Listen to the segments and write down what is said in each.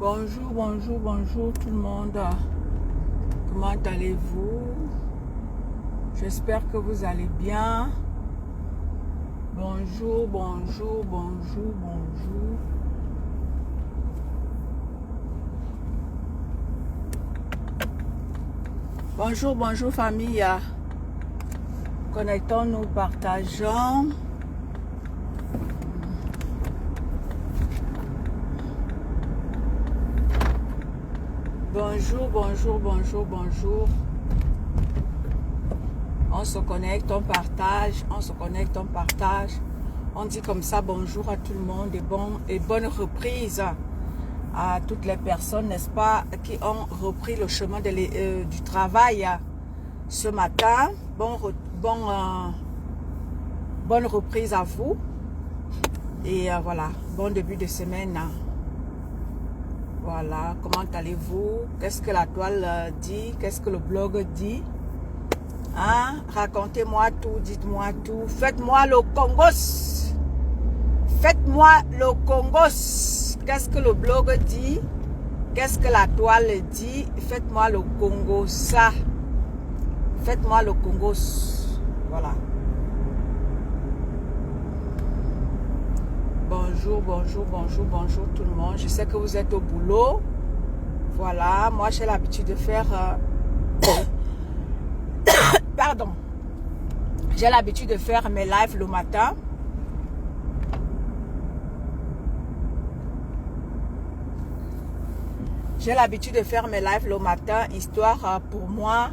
Bonjour, bonjour, bonjour tout le monde. Comment allez-vous? J'espère que vous allez bien. Bonjour, bonjour, bonjour, bonjour. Bonjour, bonjour famille. Connectons-nous, partageons. Bonjour, bonjour, bonjour, bonjour. On se connecte, on partage, on se connecte, on partage. On dit comme ça bonjour à tout le monde et bonne reprise à toutes les personnes, n'est-ce pas, qui ont repris le chemin du travail ce matin. Bonne reprise à vous. Et voilà, bon début de semaine. Voilà, comment allez-vous? Qu'est-ce que la toile dit? Qu'est-ce que le blog dit? Hein? Racontez-moi tout, dites-moi tout. Faites-moi le Congos. Faites-moi le Congos. Qu'est-ce que le blog dit? Qu'est-ce que la toile dit? Faites-moi le Congo, ça. Faites-moi le Congos. Voilà. Bonjour, bonjour, bonjour, bonjour tout le monde. Je sais que vous êtes au boulot. Voilà, moi j'ai l'habitude de faire... Pardon. J'ai l'habitude de faire mes lives le matin. J'ai l'habitude de faire mes lives le matin, histoire pour moi,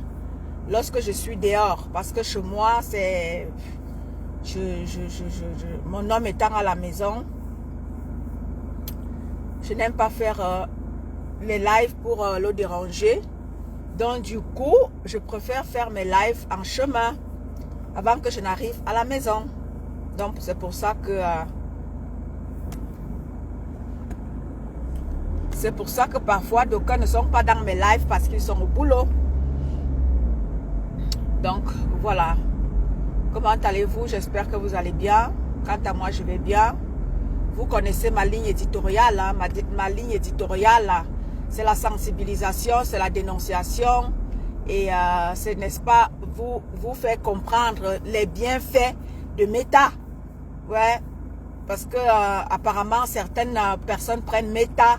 lorsque je suis dehors. Parce que chez moi, c'est... mon homme étant à la maison, je n'aime pas faire les lives pour le déranger. Donc du coup, je préfère faire mes lives en chemin avant que je n'arrive à la maison. Donc c'est pour ça que parfois d'aucuns ne sont pas dans mes lives parce qu'ils sont au boulot. Donc voilà. Comment allez-vous? J'espère que vous allez bien. Quant à moi, je vais bien. Vous connaissez ma ligne éditoriale. Hein? Ma ligne éditoriale, c'est la sensibilisation, c'est la dénonciation. Et c'est, n'est-ce pas, vous faire comprendre les bienfaits de Meta. Ouais. Parce que apparemment, certaines personnes prennent Meta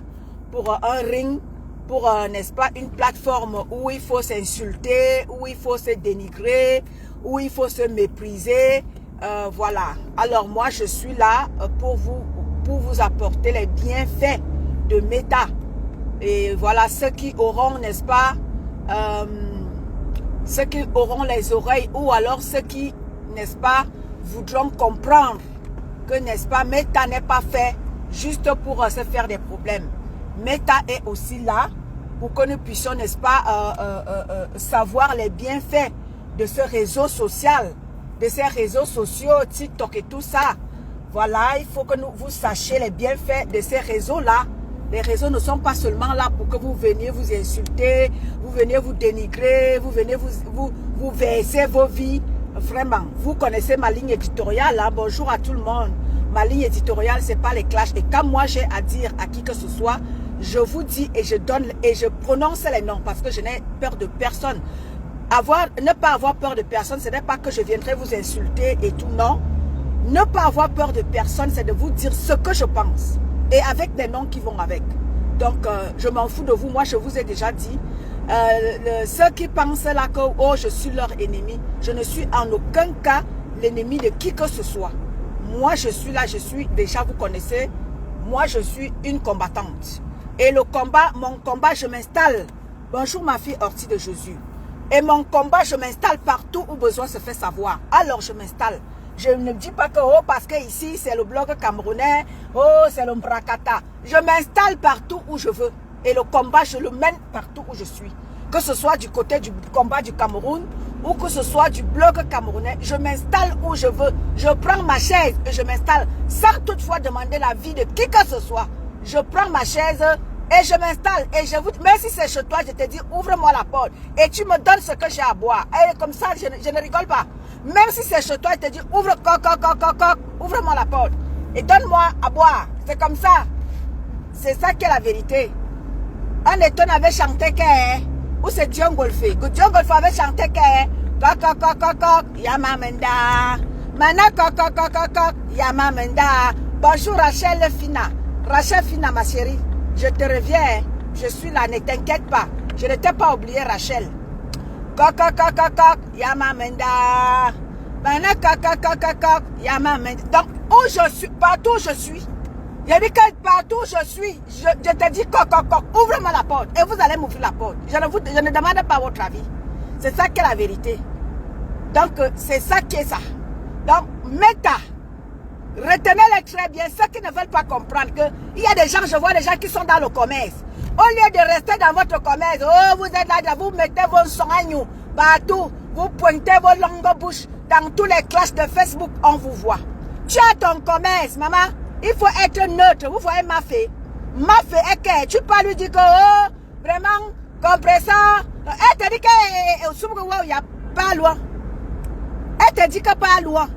pour un ring, pour, n'est-ce pas, une plateforme où il faut s'insulter, où il faut se dénigrer, où il faut se mépriser, voilà. Alors moi, je suis là pour vous apporter les bienfaits de Meta. Et voilà, ceux qui auront, n'est-ce pas, ceux qui auront les oreilles, ou alors ceux qui, n'est-ce pas, voudront comprendre que, n'est-ce pas, Meta n'est pas fait juste pour se faire des problèmes. Meta est aussi là pour que nous puissions, n'est-ce pas, savoir les bienfaits de ce réseau social, de ces réseaux sociaux, TikTok et tout ça. Voilà, il faut que vous sachiez les bienfaits de ces réseaux-là. Les réseaux ne sont pas seulement là pour que vous veniez vous insulter, vous veniez vous dénigrer, vous venez vous verser vos vies. Vraiment, vous connaissez ma ligne éditoriale. Hein? Bonjour à tout le monde. Ma ligne éditoriale, c'est pas les clashs. Et quand moi j'ai à dire à qui que ce soit, je vous dis et je donne et je prononce les noms parce que je n'ai peur de personne. Ne pas avoir peur de personne, ce n'est pas que je viendrai vous insulter et tout, non. Ne pas avoir peur de personne, c'est de vous dire ce que je pense. Et avec des noms qui vont avec. Donc, je m'en fous de vous. Moi, je vous ai déjà dit. Ceux qui pensent là que oh, je suis leur ennemi, je ne suis en aucun cas l'ennemi de qui que ce soit. Moi, je suis là, je suis, déjà vous connaissez, moi, je suis une combattante. Et le combat, mon combat, je m'installe. Bonjour ma fille Horty de Jésus. Et mon combat, je m'installe partout où besoin se fait savoir. Alors, je m'installe. Je ne dis pas que, oh, parce que ici, c'est le blog camerounais, oh, c'est le Mbrakata. Je m'installe partout où je veux. Et le combat, je le mène partout où je suis. Que ce soit du côté du combat du Cameroun, ou que ce soit du blog camerounais, je m'installe où je veux. Je prends ma chaise et je m'installe, sans toutefois demander l'avis de qui que ce soit. Je prends ma chaise et je m'installe. Et je vous dis, même si c'est chez toi, je te dis, ouvre-moi la porte. Et tu me donnes ce que j'ai à boire. Et comme ça, je ne rigole pas. Même si c'est chez toi, je te dis, ouvre-moi la porte. Et donne-moi à boire. C'est comme ça. C'est ça qui est la vérité. Anneton avait chanté que, ou c'est Jungle Fe. Jungle Fe avait chanté que, Yamamenda. Mana Yamamenda. Bonjour Rachel Fina. Rachel Fina, ma chérie. Je te reviens. Je suis là, ne t'inquiète pas. Je ne t'ai pas oublié, Rachel. Yamamenda. Mana Yamamenda. Donc, où je suis, partout où je suis. Il dit que partout où je suis, je te dis ouvre-moi la porte. Et vous allez m'ouvrir la porte. Je ne demande pas votre avis. C'est ça qui est la vérité. Donc, c'est ça qui est ça. Donc, Meta, retenez-les très bien. Ceux qui ne veulent pas comprendre qu'il y a des gens, je vois des gens qui sont dans le commerce. Au lieu de rester dans votre commerce, oh, vous êtes là, vous mettez vos soignes partout. Vous pointez vos longues bouches. Dans tous les clashs de Facebook, on vous voit. Tu as ton commerce, maman. Il faut être neutre. Vous voyez ma fille. Ma fille est que tu peux lui dire que, oh, vraiment, compresseur. Elle te dit qu'il n'y a pas loin. Elle te dit que pas loin.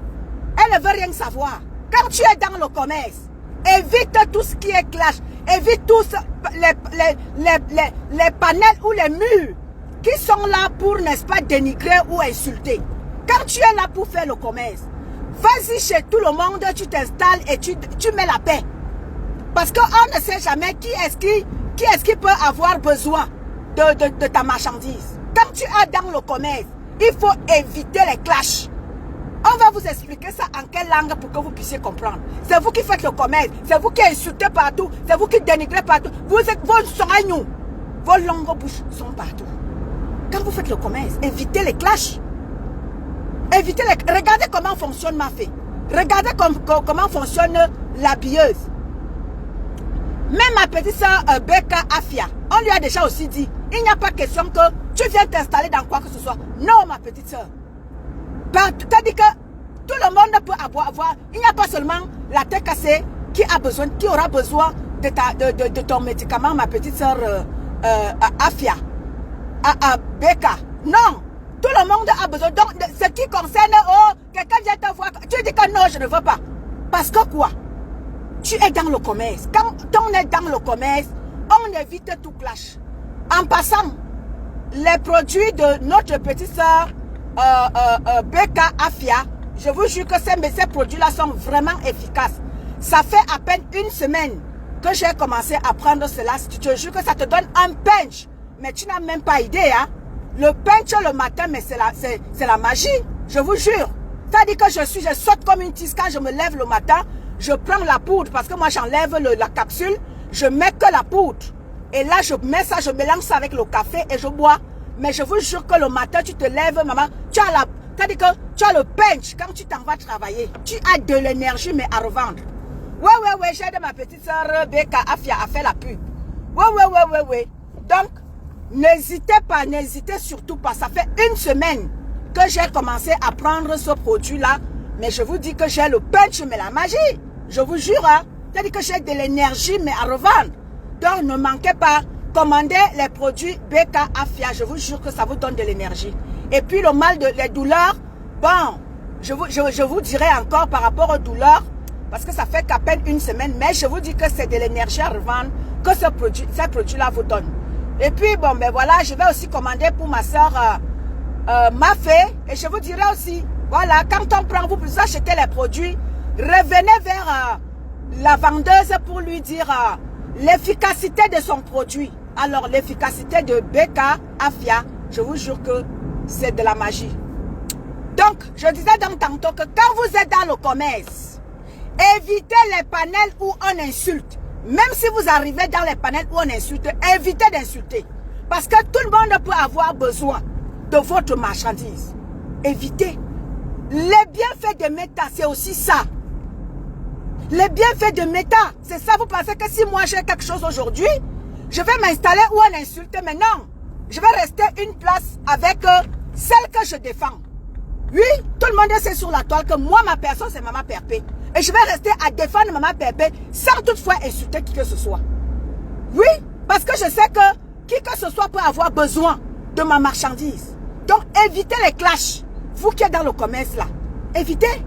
Elle ne veut rien savoir. Quand tu es dans le commerce, évite tout ce qui est clash. Évite tous les panels ou les murs qui sont là pour, n'est-ce pas, dénigrer ou insulter. Quand tu es là pour faire le commerce, vas-y chez tout le monde, tu t'installes et tu mets la paix. Parce qu'on ne sait jamais qui est-ce qui peut avoir besoin de ta marchandise. Quand tu es dans le commerce, il faut éviter les clashs. On va vous expliquer ça en quelle langue pour que vous puissiez comprendre. C'est vous qui faites le commerce, c'est vous qui insultez partout, c'est vous qui dénigrez partout. Vous êtes vos longues bouches sont partout. Quand vous faites le commerce, évitez les clashs. Évitez les... Regardez comment fonctionne ma fille. Regardez comment fonctionne l'habilleuse. Même ma petite soeur Becca Afia, on lui a déjà aussi dit, il n'y a pas question que tu viens t'installer dans quoi que ce soit. Non, ma petite soeur. C'est-à-dire que tout le monde peut avoir, il n'y a pas seulement la tête cassée qui aura besoin de ton médicament, ma petite soeur Afia, Becca. Non, tout le monde a besoin. Donc, ce qui concerne, oh, quelqu'un vient te voir, tu dis que non, je ne veux pas. Parce que quoi? Tu es dans le commerce. Quand on est dans le commerce, on évite tout clash. En passant, les produits de notre petite soeur Becca Afia, je vous jure que ces produits-là sont vraiment efficaces. Ça fait à peine une semaine que j'ai commencé à prendre cela. Je te jure que ça te donne un punch. Mais tu n'as même pas idée, hein. Le punch le matin, mais c'est la magie. Je vous jure. Ça dit que je saute comme une tisse quand je me lève le matin. Je prends la poudre parce que moi j'enlève la capsule. Je mets que la poudre. Et là, je mets ça, je mélange ça avec le café et je bois. Mais je vous jure que le matin, tu te lèves, maman, tu as le punch quand tu t'en vas travailler. Tu as de l'énergie, mais à revendre. Ouais, j'aide ma petite soeur Becca Afia à faire la pub. Ouais. Donc, n'hésitez surtout pas. Ça fait une semaine que j'ai commencé à prendre ce produit-là. Mais je vous dis que j'ai le punch, mais la magie. Je vous jure, hein. C'est-à-dire que j'ai de l'énergie, mais à revendre. Donc, ne manquez pas. Commandez les produits Becca Afia. Je vous jure que ça vous donne de l'énergie. Et puis, le mal les douleurs, bon, je vous dirai encore par rapport aux douleurs, parce que ça fait qu'à peine une semaine, mais je vous dis que c'est de l'énergie à revendre que ces produits-là vous donnent. Et puis, bon, ben voilà, je vais aussi commander pour ma soeur Mafé. Et je vous dirai aussi, voilà, quand on prend, vous achetez les produits, revenez vers la vendeuse pour lui dire l'efficacité de son produit. Alors, l'efficacité de Becca Afia, je vous jure que c'est de la magie. Donc, je disais donc tantôt que quand vous êtes dans le commerce, évitez les panels où on insulte. Même si vous arrivez dans les panels où on insulte, évitez d'insulter. Parce que tout le monde peut avoir besoin de votre marchandise. Évitez. Les bienfaits de Meta, c'est aussi ça. Les bienfaits de Meta, c'est ça. Vous pensez que si moi j'ai quelque chose aujourd'hui, je vais m'installer où on insulte, mais non. Je vais rester une place avec celle que je défends. Oui, tout le monde sait sur la toile que moi, ma personne, c'est Maman Perpé. Et je vais rester à défendre Maman Perpé sans toutefois insulter qui que ce soit. Oui, parce que je sais que qui que ce soit peut avoir besoin de ma marchandise. Donc, évitez les clashs. Vous qui êtes dans le commerce là, évitez.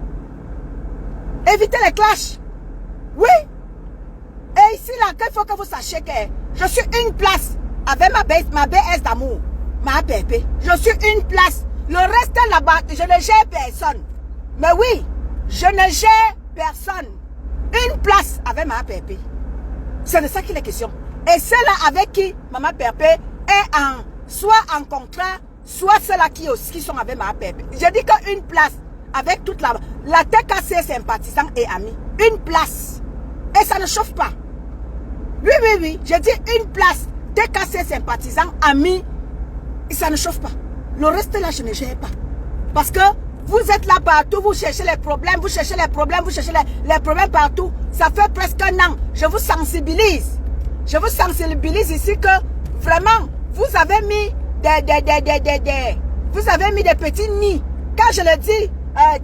Évitez les clashs. Oui. Et ici là, il faut que vous sachiez que je suis une place avec ma BS d'amour, ma pépé. Je suis une place. Le reste là-bas, je ne gère personne. Mais oui, je ne gère personne. Une place avec ma pépé. C'est de ça qu'il est question. Et celle-là avec qui maman pépé est soit en contrat, soit ceux-là qui sont avec ma pépé. Je dis qu'une place avec toute la TKC sympathisants et amis. Une place. Et ça ne chauffe pas. Oui, oui, oui. Je dis une place. TKC sympathisants, amis. Et ça ne chauffe pas. Le reste là, je ne gère pas. Parce que vous êtes là partout, vous cherchez les problèmes, vous cherchez les problèmes, vous cherchez les problèmes partout. Ça fait presque un an. Je vous sensibilise. Je vous sensibilise ici que vraiment, vous avez mis vous avez mis des petits nids. Quand je le dis,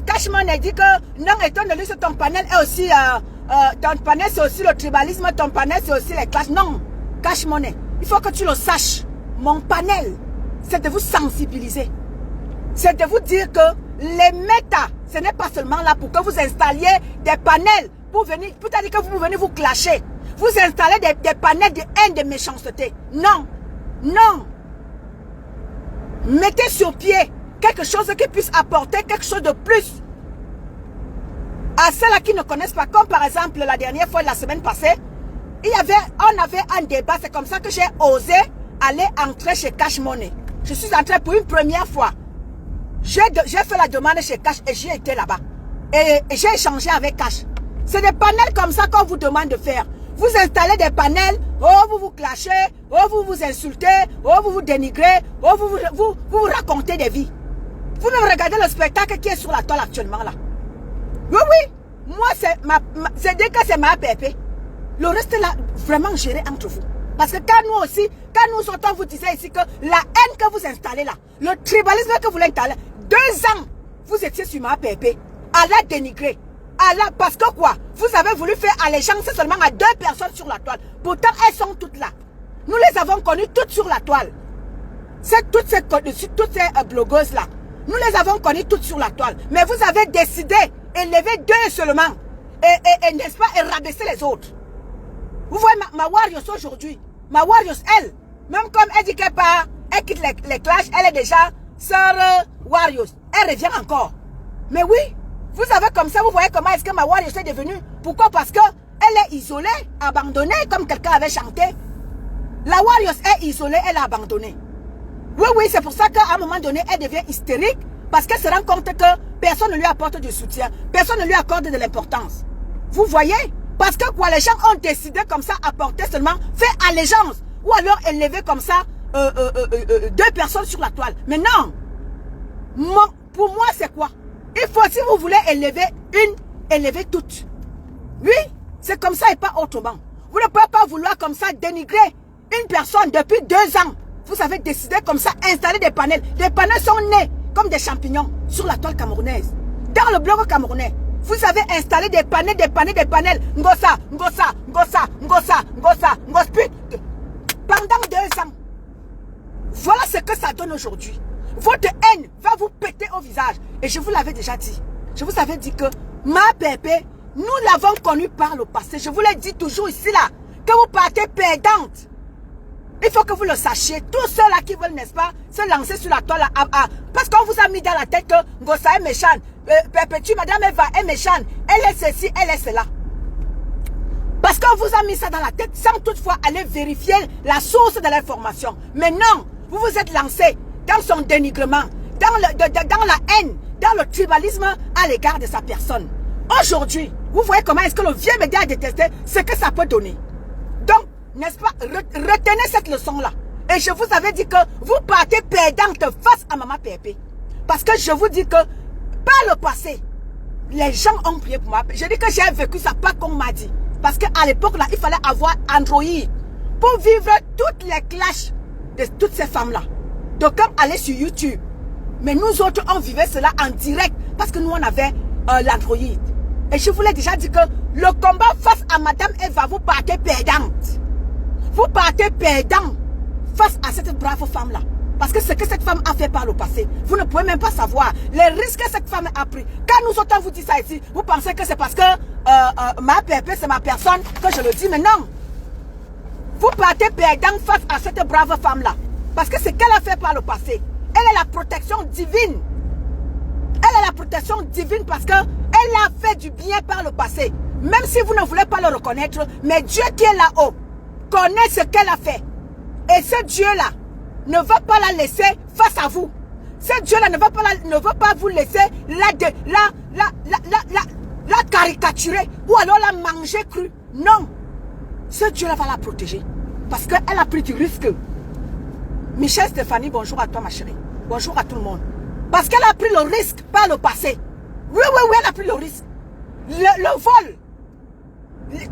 Cash Money dit que non, étant donné que ton panel est aussi, ton panel c'est aussi le tribalisme, ton panel c'est aussi les classes. Non, Cash Money, il faut que tu le saches. Mon panel, c'est de vous sensibiliser. C'est de vous dire que les méta, ce n'est pas seulement là pour que vous installiez des panels pour venir, peut-être que vous venez vous clasher. Vous installez des panels de haine, de méchanceté. Non, non. Mettez sur pied quelque chose qui puisse apporter quelque chose de plus à ceux-là qui ne connaissent pas. Comme par exemple la dernière fois, la semaine passée, on avait un débat. C'est comme ça que j'ai osé aller entrer chez Cash Money. Je suis entrée pour une première fois. J'ai fait la demande chez Cash et j'ai été là-bas. Et j'ai échangé avec Cash. C'est des panels comme ça qu'on vous demande de faire. Vous installez des panels, oh vous vous clashez, oh vous vous insultez, oh vous vous dénigrez, oh vous racontez des vies. Vous-même regardez le spectacle qui est sur la toile actuellement là. Oui, oui, moi c'est dès que c'est ma pépé. Le reste là, vraiment géré entre vous. Parce que quand nous aussi, quand nous sortons, vous disiez ici que la haine que vous installez là, le tribalisme que vous l'installez, 2 ans, vous étiez sur ma pépé, à la dénigrer. Parce que quoi? Vous avez voulu faire allégeance seulement à 2 personnes sur la toile. Pourtant, elles sont toutes là. Nous les avons connues toutes sur la toile. Toutes ces blogueuses là. Nous les avons connues toutes sur la toile. Mais vous avez décidé d'élever 2 seulement. Et n'est-ce pas, et rabaisser les autres. Vous voyez ma Warriors aujourd'hui. Ma Warriors, elle, même comme elle dit qu'elle part, elle quitte les clashs, elle est déjà sœur Warriors. Elle revient encore. Mais oui. Vous avez comme ça, vous voyez comment est-ce que ma Warriors est devenue. Pourquoi? Parce que elle est isolée, abandonnée, comme quelqu'un avait chanté. La Warriors est isolée, elle est abandonnée. Oui, oui, c'est pour ça qu'à un moment donné, elle devient hystérique. Parce qu'elle se rend compte que personne ne lui apporte du soutien. Personne ne lui accorde de l'importance. Vous voyez? Parce que quoi, les gens ont décidé comme ça, apporter seulement, faire allégeance. Ou alors élever comme ça 2 personnes sur la toile. Mais non. Pour moi, c'est quoi? Il faut, si vous voulez élever une, élever toutes. Oui, c'est comme ça et pas autrement. Vous ne pouvez pas vouloir comme ça dénigrer une personne depuis 2 ans. Vous avez décidé comme ça, installer des panels. Les panels sont nés comme des champignons sur la toile camerounaise. Dans le bloc camerounais, vous avez installé des panels, des panels, des panels. Ngossa, Ngossa, Ngossa, Ngossa, Ngossa, Ngosput. Pendant 2 ans. Voilà ce que ça donne aujourd'hui. Votre haine va vous péter au visage. Et je vous l'avais déjà dit. Je vous avais dit que ma pépé, nous l'avons connue par le passé. Je vous l'ai dit toujours ici là. Que vous partez perdante. Il faut que vous le sachiez. Tous ceux-là qui veulent, n'est-ce pas, se lancer sur la toile. Parce qu'on vous a mis dans la tête que Ngossa est méchante. Perpétue, Madame Eva est méchante. Elle est ceci, elle est cela. Parce qu'on vous a mis ça dans la tête sans toutefois aller vérifier la source de l'information. Mais non, vous vous êtes lancé dans son dénigrement, dans la haine, dans le tribalisme à l'égard de sa personne. Aujourd'hui, vous voyez comment est-ce que le vieux média a détesté ce que ça peut donner. Donc, n'est-ce pas, retenez cette leçon-là. Et je vous avais dit que vous partez perdante face à Maman Pépé. Parce que je vous dis que, par le passé, les gens ont prié pour moi. Je dis que j'ai vécu ça, pas qu'on m'a dit. Parce qu'à l'époque, là, il fallait avoir Android pour vivre toutes les clashs de toutes ces femmes-là. Donc, comme aller sur YouTube. Mais nous autres, on vivait cela en direct parce que nous, on avait l'Android. Et je vous l'ai déjà dit que le combat face à Madame Eva, vous partez perdante. Vous partez perdant face à cette brave femme-là. Parce que ce que cette femme a fait par le passé, vous ne pouvez même pas savoir les risques que cette femme a pris. Quand nous autres vous dit ça ici, vous pensez que c'est parce que ma pépé, c'est ma personne que je le dis, mais non. Vous partez perdant face à cette brave femme-là. Parce que ce qu'elle a fait par le passé, elle est la protection divine. Elle est la protection divine parce qu'elle a fait du bien par le passé. Même si vous ne voulez pas le reconnaître, mais Dieu qui est là-haut connaît ce qu'elle a fait. Et ce Dieu-là ne va pas la laisser face à vous. Ce Dieu-là ne va pas vous laisser la caricaturer ou alors la manger crue. Non. Ce Dieu-là va la protéger. Parce qu'elle a pris du risque. Michelle Stéphanie, bonjour à toi ma chérie. Bonjour à tout le monde. Parce qu'elle a pris le risque par le passé. Oui, elle a pris le risque. Le vol.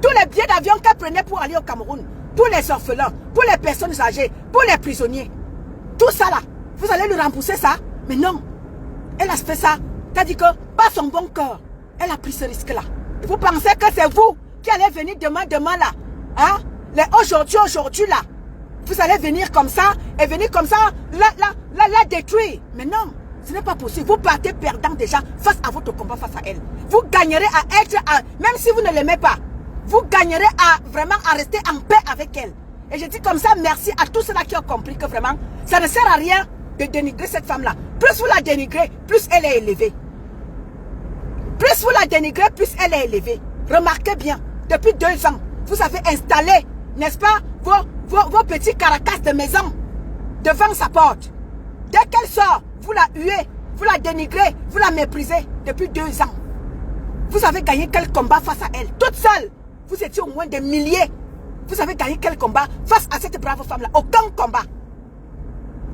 Tous les billets d'avion qu'elle prenait pour aller au Cameroun. Pour les orphelins, pour les personnes âgées, pour les prisonniers. Tout ça là, vous allez lui rembourser ça? Mais non. Elle a fait ça. T'as dit que, pas son bon cœur. Elle a pris ce risque-là. Vous pensez que c'est vous qui allez venir demain là? Hein? Aujourd'hui là. Vous allez venir comme ça et venir comme ça la détruire. Mais non, ce n'est pas possible. Vous partez perdant déjà face à votre combat, face à elle. Vous gagnerez à être, même si vous ne l'aimez pas, vous gagnerez à vraiment à rester en paix avec elle. Et je dis comme ça, merci à tous ceux-là qui ont compris que vraiment, ça ne sert à rien de dénigrer cette femme-là. Plus vous la dénigrez, plus elle est élevée. Plus vous la dénigrez, plus elle est élevée. Remarquez bien, depuis 2 ans, vous avez installé, n'est-ce pas, vos petits caracas de maison devant sa porte. Dès qu'elle sort, vous la huez, vous la dénigrez, vous la méprisez depuis 2 ans. Vous avez gagné quel combat face à elle? Toute seule, vous étiez au moins des milliers. Vous avez gagné quel combat face à cette brave femme-là? Aucun combat.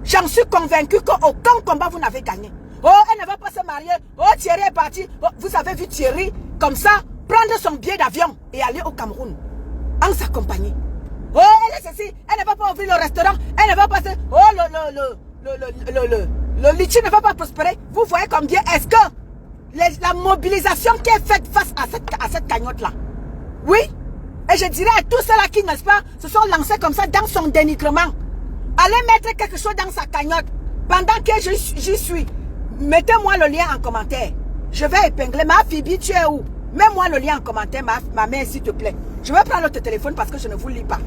J'en suis convaincu qu'aucun combat vous n'avez gagné. Oh, elle ne va pas se marier. Oh, Thierry est parti. Oh, vous avez vu Thierry comme ça prendre son billet d'avion et aller au Cameroun en sa compagnie. Oh, elle est ceci. Elle ne va pas ouvrir le restaurant. Elle ne va pas se... Oh, le litchi ne va pas prospérer. Vous voyez combien est-ce que la mobilisation qui est faite face à cette cagnotte-là. Oui. Et je dirais à tous ceux-là qui, n'est-ce pas, se sont lancés comme ça dans son dénigrement. Allez mettre quelque chose dans sa cagnotte. Pendant que j'y suis, mettez-moi le lien en commentaire. Je vais épingler. Ma Phoebe, tu es où? Mets-moi le lien en commentaire, ma mère, s'il te plaît. Je vais prendre votre téléphone parce que je ne vous lis pas.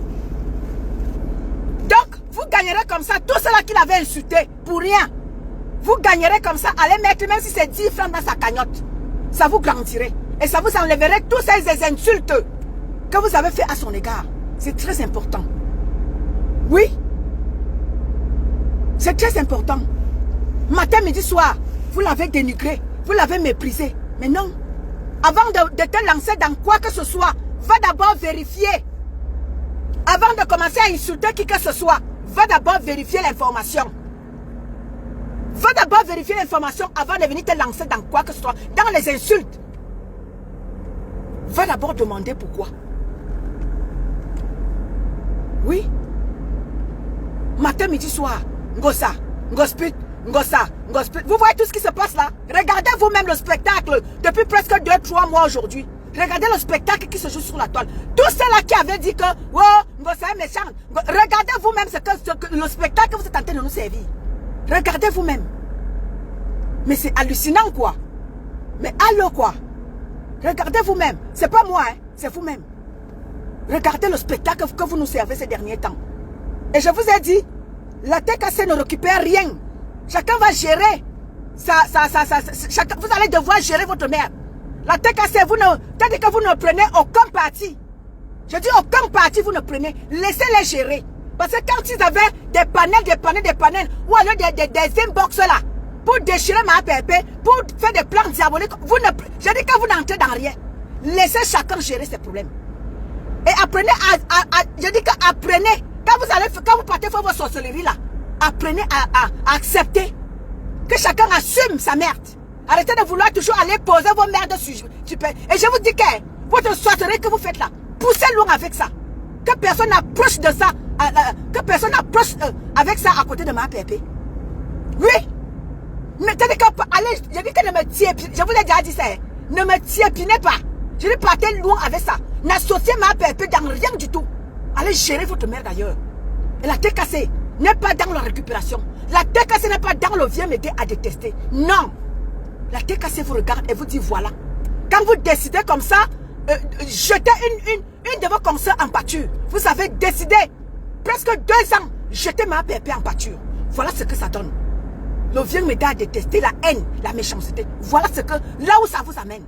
Donc, vous gagnerez comme ça tous ceux-là qui l'avaient insulté pour rien. Vous gagnerez comme ça. Allez mettre, même si c'est 10 francs dans sa cagnotte. Ça vous grandirait. Et ça vous enlèverait tous ces insultes que vous avez fait à son égard. C'est très important. Oui. C'est très important. Matin, midi, soir, vous l'avez dénigré. Vous l'avez méprisé. Mais non. Avant de te lancer dans quoi que ce soit, va d'abord vérifier. Avant de commencer à insulter qui que ce soit, va d'abord vérifier l'information. Va d'abord vérifier l'information avant de venir te lancer dans quoi que ce soit, dans les insultes. Va d'abord demander pourquoi. Oui. Matin, midi, soir. Ngosa, Ngospit, Ngosa, Ngospit. Vous voyez tout ce qui se passe là? Regardez vous-même le spectacle depuis presque 2-3 mois aujourd'hui. Regardez le spectacle qui se joue sur la toile. Tous ceux-là qui avaient dit que oh, Ngosa est méchant. Regardez vous-même le spectacle que vous êtes en train de nous servir. Regardez vous-même. Mais c'est hallucinant quoi. Mais allô quoi. Regardez vous-même. C'est pas moi, hein, c'est vous-même. Regardez le spectacle que vous nous servez ces derniers temps. Et je vous ai dit, la TKC ne récupère rien. Chacun va gérer. Vous allez devoir gérer votre mère. La TKC, c'est-à-dire que vous ne prenez aucun parti. Je dis aucun parti, vous ne prenez. Laissez-les gérer. Parce que quand ils avaient des panels, ou alors des inbox là, pour déchirer ma APP, pour faire des plans diaboliques, je dis que vous n'entrez dans rien. Laissez chacun gérer ses problèmes. Et apprenez je dis que apprenez. Quand vous partez faire vos sorcelleries là, apprenez à accepter que chacun assume sa merde. Arrêtez de vouloir toujours aller poser vos merdes sur. Et je vous dis que votre sorcellerie que vous faites là, poussez loin avec ça. Que personne n'approche de ça, que personne n'approche avec ça à côté de ma pépé. Oui. Mais allez, je dis que ne me tiépinez, je vous l'ai déjà dit ça, ne me tiépinez pas. Je dis partez loin avec ça. N'associez ma pépé dans rien du tout. Allez gérer votre mère d'ailleurs. Et la TKC n'est pas dans la récupération. La TKC n'est pas dans le viens m'aider à détester. Non. La TKC vous regarde et vous dit voilà. Quand vous décidez comme ça, jetez une de vos consoeurs en pâture, vous avez décidé, presque 2 ans, jeter ma pépé en pâture. Voilà ce que ça donne. Le vieux m'aide à détester la haine, la méchanceté. Voilà ce que, là où ça vous amène.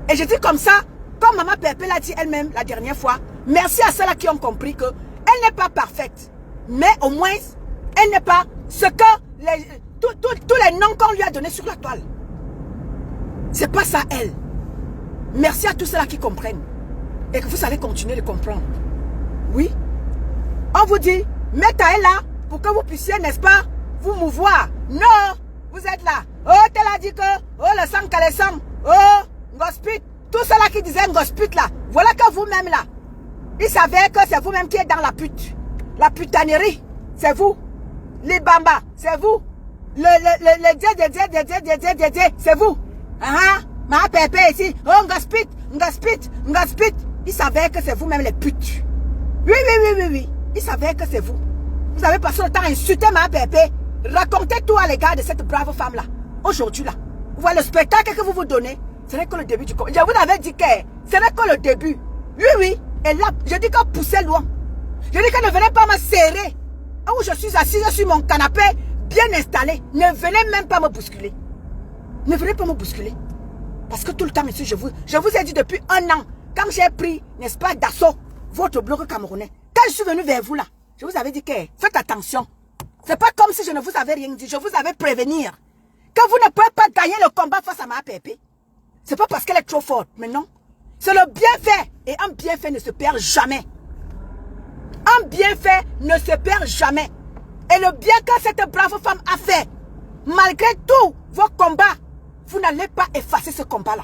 Et je dis comme ça, comme maman Pépé l'a dit elle-même la dernière fois, merci à ceux-là qui ont compris que elle n'est pas parfaite. Mais au moins, elle n'est pas ce que tous les noms qu'on lui a donnés sur la toile. C'est pas ça elle. Merci à tous ceux-là qui comprennent. Et que vous allez continuer de comprendre. Oui. On vous dit, mettez elle là pour que vous puissiez, n'est-ce pas, vous mouvoir. Non, vous êtes là. Oh, t'es là dit que, oh, le sang qu'elle est sang. Oh, Ngospit. Tout cela qui disait Ngospit là. Voilà que vous-même là. Ils savaient que c'est vous-même qui êtes dans la pute. La putanerie. C'est vous. Les bambas. C'est vous. Le dieu, c'est vous. Ma pépé ici. Oh, Ngospit. Ngospit. Ngospit. Ils savaient que c'est vous-même les putes. Oui. Ils savaient que c'est vous. Vous avez passé le temps à insulter ma pépé. Racontez tout à l'égard de cette brave femme-là. Aujourd'hui, là. Vous voyez le spectacle que vous vous donnez. Ce n'est que le début du combat. Je vous avais dit que ce n'est que le début. Oui. Et là, je dis que poussez loin. Je dis que ne venez pas me serrer. Où je suis assise sur mon canapé, bien installé. Ne venez même pas me bousculer. Ne venez pas me bousculer. Parce que tout le temps, monsieur, je vous ai dit depuis 1 an, quand j'ai pris, n'est-ce pas, d'assaut, votre bloc camerounais. Quand je suis venu vers vous là, je vous avais dit que faites attention. C'est pas comme si je ne vous avais rien dit. Je vous avais prévenir que vous ne pouvez pas gagner le combat face à ma pépé. C'est pas parce qu'elle est trop forte, mais non. C'est le bienfait. Et un bienfait ne se perd jamais. Un bienfait ne se perd jamais. Et le bien que cette brave femme a fait, malgré tous vos combats, vous n'allez pas effacer ce combat-là.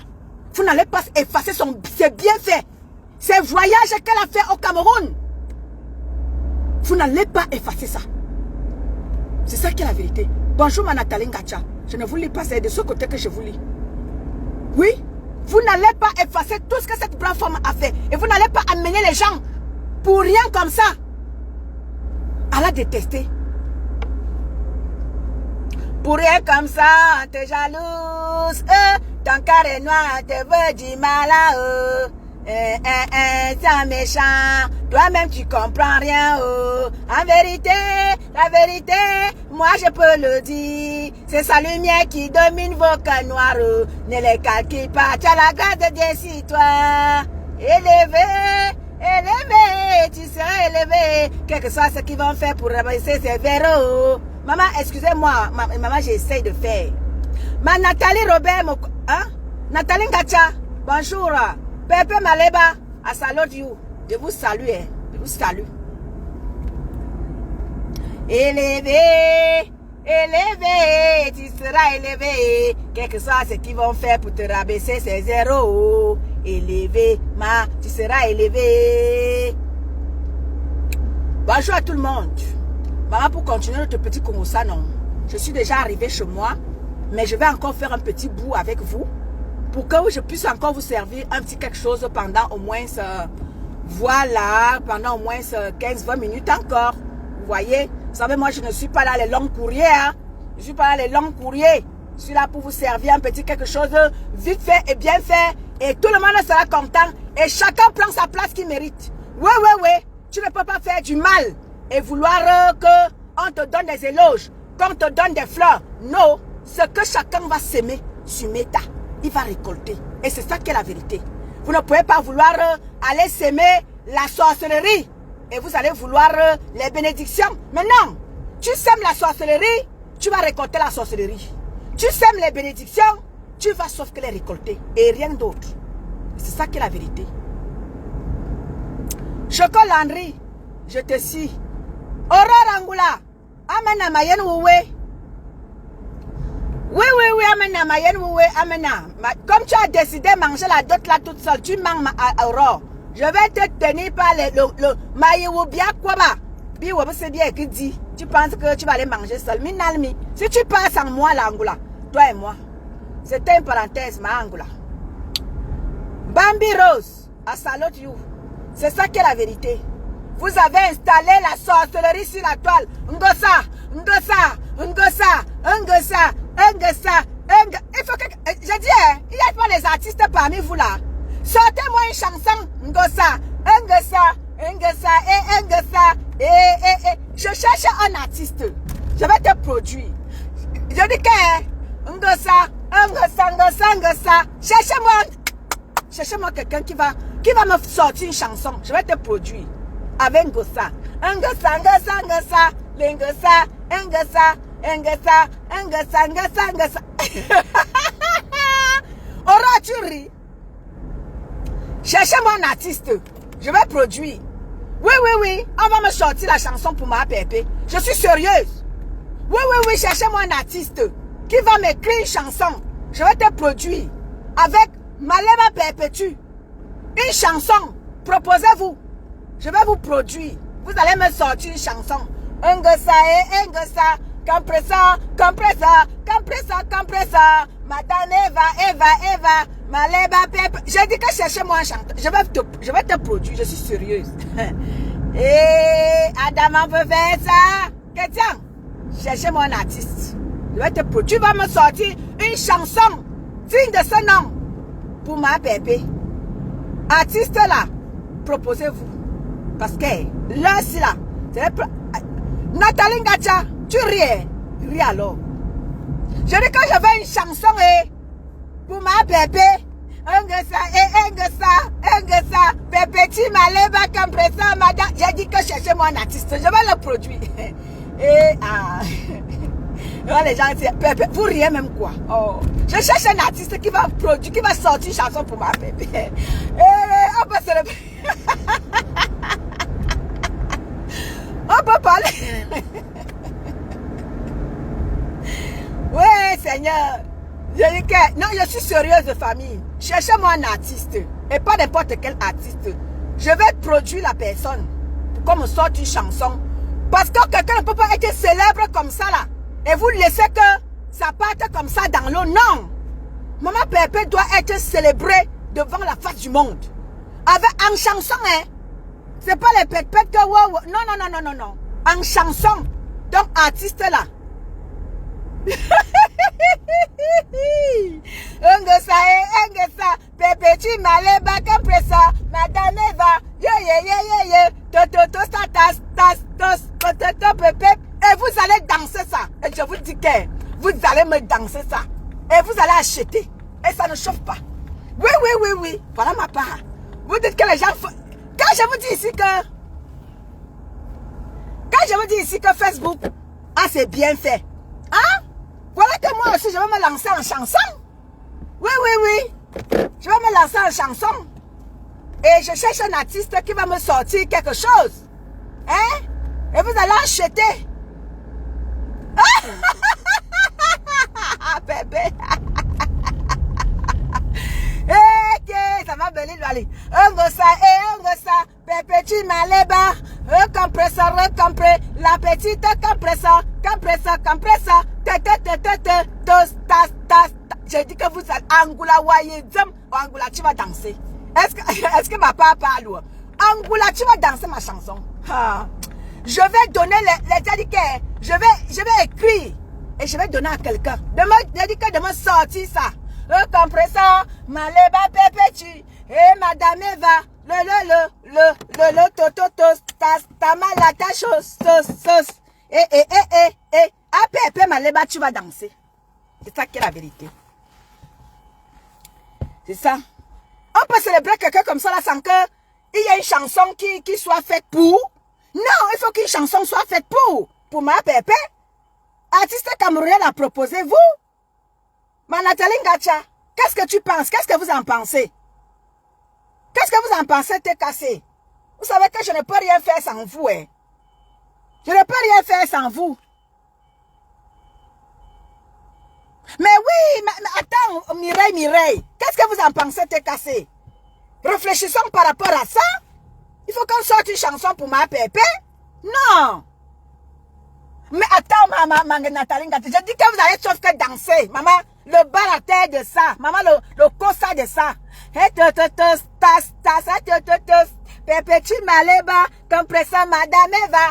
Vous n'allez pas effacer ses bienfaits. Ces voyages qu'elle a fait au Cameroun. Vous n'allez pas effacer ça. C'est ça qui est la vérité. Bonjour, ma Nathalie Ngacha. Je ne vous lis pas, c'est de ce côté que je vous lis. Oui, vous n'allez pas effacer tout ce que cette brave femme a fait. Et vous n'allez pas amener les gens pour rien comme ça à la détester. Pour rien comme ça, t'es jalouse. Ton cœur est noir, te veut du mal à eux. C'est méchant. Toi-même, tu comprends rien. En vérité, la vérité, moi je peux le dire. C'est sa lumière qui domine vos cœurs noirs. Ne les calcule pas. Tu as la grâce de Dieu sur toi. Élevé, tu seras élevé. Quel que soit ce qu'ils vont faire pour rabaisser ces verrous. Maman, excusez-moi. Maman, j'essaye de faire. Ma Nathalie Robert, Nathalie Ngacha, bonjour. Pepe Maleba, I salute you. Je vous salue, hein. Je vous salue. Élevé, tu seras élevé. Quel que soit ce qu'ils vont faire pour te rabaisser ces zéros. Élevé, tu seras élevé. Bonjour à tout le monde. Maman, pour continuer notre petit Kongosa, non. Je suis déjà arrivé chez moi, mais je vais encore faire un petit bout avec vous pour que je puisse encore vous servir un petit quelque chose pendant au moins, pendant au moins 15-20 minutes encore. Vous voyez, vous savez, moi, je ne suis pas là les longs courriers. Hein? Je ne suis pas là les longs courriers. Je suis là pour vous servir un petit quelque chose vite fait et bien fait. Et tout le monde sera content. Et chacun prend sa place qu'il mérite. Oui. Tu ne peux pas faire du mal et vouloir qu'on te donne des éloges, qu'on te donne des fleurs. Non, ce que chacun va s'aimer sur Meta, il va récolter. Et c'est ça qui est la vérité. Vous ne pouvez pas vouloir aller s'aimer la sorcellerie et vous allez vouloir les bénédictions. Mais non, tu sèmes la sorcellerie, tu vas récolter la sorcellerie. Tu sèmes les bénédictions, tu vas sauf que les récolter et rien d'autre. C'est ça qui est la vérité. Choco Landry, je te suis. Aurore Angoula, amena mayen ouwe. Oui, amena mayen ouwe, amena. Comme tu as décidé de manger la dot là toute seule, tu manges Aurore. Je vais te tenir par le maïou bien quoi ba. Biwa c'est bien qui dit. Tu penses que tu vas aller manger seul. Minalmi. Si tu passes en moi l'Angoula, toi et moi. C'était une parenthèse, ma Angoula. Bambi Rose, I salute you. C'est ça qui est la vérité. Vous avez installé la sorcellerie sur la toile. Ngosa. Il faut que... Je dis, il n'y a pas les artistes parmi vous là. Sortez-moi une chanson. Ngosa. Je cherche un artiste. Je vais te produire. Je dis que cherchez-moi quelqu'un qui va me sortir une chanson. Je vais te produire avec Ngosa. Auras-tu ri? Cherchez-moi un artiste. Je vais produire. Oui. On va me sortir la chanson pour ma pépé. Je suis sérieuse. Oui. Cherchez-moi un artiste qui va m'écrire une chanson. Je vais te produire avec Malema Perpétue. Une chanson. Proposez-vous. Je vais vous produire. Vous allez me sortir une chanson. Ngosa. Compressor. Madame Eva. Malema Perpétue. J'ai dit que cherchez-moi un chanteur. Je vais te produire. Je suis sérieuse. Adama veut faire ça. Qu'est-ce? Cherchez-moi un artiste. Je vais te produire. Tu vas me sortir une chanson digne de ce nom pour ma pépé. Artiste là, proposez-vous. Parce que là, c'est là. Nathalie Ngacha, tu ris. Ris alors. Je dis que je veux une chanson pour ma bébé. Ngosa, Pépéti, Malema, Compressor, madame. J'ai dit que cherchez-moi un artiste. Je vais le produire. Les gens disent, Pépé, vous riez même quoi? Oh. Je cherche un artiste qui va produire, qui va sortir une chanson pour ma bébé. On peut célébrer. On peut parler. Oui, Seigneur. Je dis que, non, je suis sérieuse de famille. Cherchez-moi un artiste. Et pas n'importe quel artiste. Je vais produire la personne. Pour qu'on me sorte une chanson. Parce que quelqu'un ne peut pas être célèbre comme ça là. Et vous laissez que ça parte comme ça dans l'eau. Non. Maman Pépé doit être célébrée devant la face du monde. Avec en chanson, hein. C'est pas les pètes que wow. Non. En chanson. Donc artiste là. Ngosa, Pépéti, Malema, Compressor, Madame Eva, et vous allez danser ça. Et je vous dis que vous allez me danser ça. Et vous allez acheter. Et ça ne chauffe pas. Oui. Voilà ma part. Vous dites que les gens... Quand je vous dis ici que Facebook, c'est bien fait. Hein? Voilà que moi aussi, je vais me lancer en chanson. Oui. Je vais me lancer en chanson. Et je cherche un artiste qui va me sortir quelque chose. Hein? Et vous allez acheter. Bébé. Ça va bellir aller. Ngosa, Pépéti, Malema, Compressor, la petite compressor. J'ai dit que vous êtes Angoula Angoula, tu vas danser. Est-ce que ma papa parle? Angoula, tu vas danser ma chanson. Je vais donner les dédicats. Je vais écrire. Et je vais donner à quelqu'un. De me sortir ça. Compressor, Malema Pépéti. Et Madame Eva. Le tamalata sauce. Pépé Malema, tu vas danser. C'est ça qui est la vérité. C'est ça. On peut célébrer quelqu'un comme ça là sans que il y ait une chanson qui soit faite pour. Non, il faut qu'une chanson soit faite pour ma Pépé. Artiste camerounais l'a proposé, vous. Ma Nathalie Ngacha, qu'est-ce que tu penses? Qu'est-ce que vous en pensez? Qu'est-ce que vous en pensez, t'es cassé? Vous savez que je ne peux rien faire sans vous, hein? Je ne peux rien faire sans vous. Mais oui, mais attends, Mireille, qu'est-ce que vous en pensez, t'es cassé? Réfléchissons par rapport à ça. Il faut qu'on sorte une chanson pour ma Pépé? Non. Mais attends, maman Nathalie, je dis que vous allez sauf que danser. Maman, le bas la terre de ça. Maman, le cosa de ça. Pépéti, Malema, Compressor, Madame Eva,